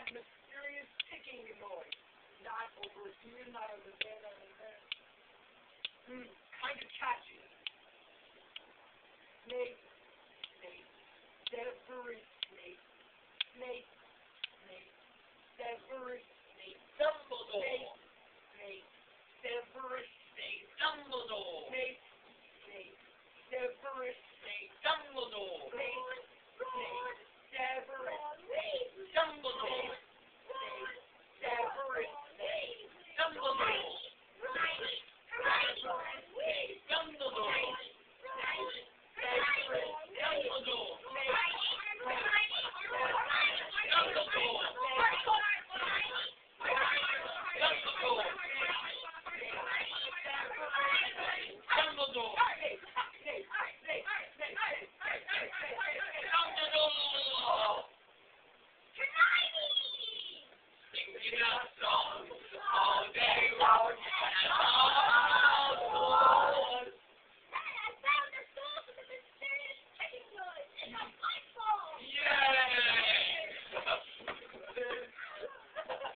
that mysterious ticking noise. Not over here, not over there, not over there. Kind of catchy. Snake, snake, every snake, snake, snake, every snake, Dumbledore. snake, every Snake Dumbledore. snake, snake, every Snake Dumbledore. snake, snake, every Dumbledore. every Dumbledore. Dumbledore. Dumbledore. Dumbledore. Singing a song all day long.